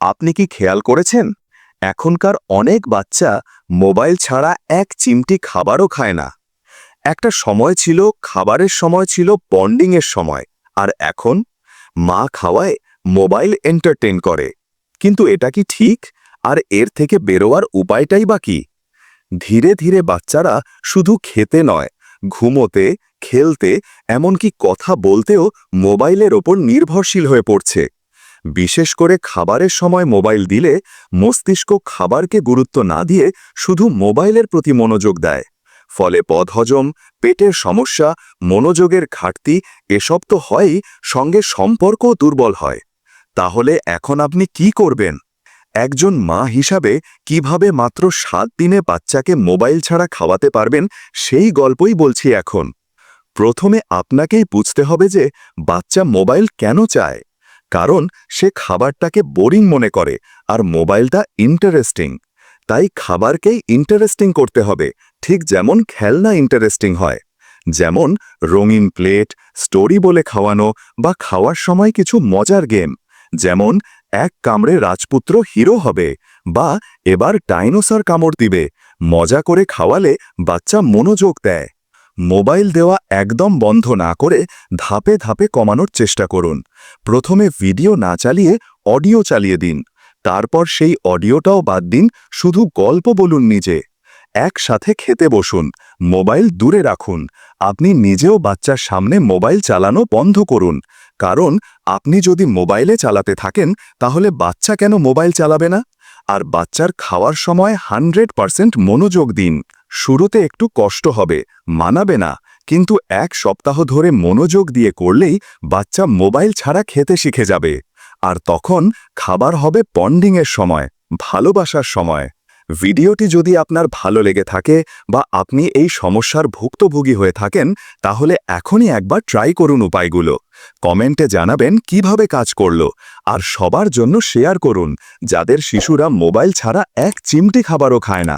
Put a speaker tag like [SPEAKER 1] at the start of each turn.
[SPEAKER 1] আপনি কি খেয়াল করেছেন এখনকার অনেক বাচ্চা মোবাইল ছাড়া এক চিমটি খাবারও খায় না। একটা সময় ছিল খাবারের সময় ছিল বন্ডিংয়ের সময়, আর এখন মা খাওয়ায়, মোবাইল এন্টারটেইন করে। কিন্তু এটা কি ঠিক? আর এর থেকে বেরোয়ার উপায়টাই বা কি? ধীরে ধীরে বাচ্চারা শুধু খেতে নয়, ঘুমোতে, খেলতে, এমনকি কথা বলতেও মোবাইলের ওপর নির্ভরশীল হয়ে পড়ছে। বিশেষ করে খাবারের সময় মোবাইল দিলে মস্তিষ্ক খাবারকে গুরুত্ব না দিয়ে শুধু মোবাইলের প্রতি মনোযোগ দেয়। ফলে বদহজম, পেটের সমস্যা, মনোযোগের ঘাটতি এসব তো হয়ই, সঙ্গে সম্পর্কও দুর্বল হয়। তাহলে এখন আপনি কি করবেন? একজন মা হিসাবে কিভাবে মাত্র 7 দিনে বাচ্চাকে মোবাইল ছাড়া খাওয়াতে পারবেন সেই গল্পই বলছি এখন। প্রথমে আপনাকেই বুঝতে হবে যে বাচ্চা মোবাইল কেন চায়। কারণ সে খাবারটাকে বোরিং মনে করে আর মোবাইলটা ইন্টারেস্টিং। তাই খাবারকেই ইন্টারেস্টিং করতে হবে, ঠিক যেমন খেলনা ইন্টারেস্টিং হয়। যেমন রঙিন প্লেট, স্টোরি বলে খাওয়ানো, বা খাওয়ার সময় কিছু মজার গেম, যেমন এক কামড়ে রাজপুত্র হিরো হবে, বা এবার ডাইনোসর কামড় দিবে। মজা করে খাওয়ালে বাচ্চা মনোযোগ দেয়। মোবাইল দেওয়া একদম বন্ধ না করে ধাপে ধাপে কমানোর চেষ্টা করুন। প্রথমে ভিডিও না চালিয়ে অডিও চালিয়ে দিন, তারপর সেই অডিওটাও বাদ দিন, শুধু গল্প বলুন নিজে। একসাথে খেতে বসুন, মোবাইল দূরে রাখুন। আপনি নিজেও বাচ্চার সামনে মোবাইল চালানো বন্ধ করুন। কারণ আপনি যদি মোবাইলে চালাতে থাকেন তাহলে বাচ্চা কেন মোবাইল চালাবে না? আর বাচ্চার খাওয়ার সময় 100% মনোযোগ দিন। শুরুতে একটু কষ্ট হবে, মানাবে না, কিন্তু 1 সপ্তাহ ধরে মনোযোগ দিয়ে করলেই বাচ্চা মোবাইল ছাড়া খেতে শিখে যাবে। আর তখন খাবার হবে বন্ডিংয়ের সময়, ভালোবাসার সময়। ভিডিওটি যদি আপনার ভালো লেগে থাকে বা আপনি এই সমস্যার ভুক্তভোগী হয়ে থাকেন, তাহলে এখনই একবার ট্রাই করুন উপায়গুলো। কমেন্টে জানাবেন কিভাবে কাজ করলো, আর সবার জন্য শেয়ার করুন যাদের শিশুরা মোবাইল ছাড়া এক চিমটি খাবারও খায় না।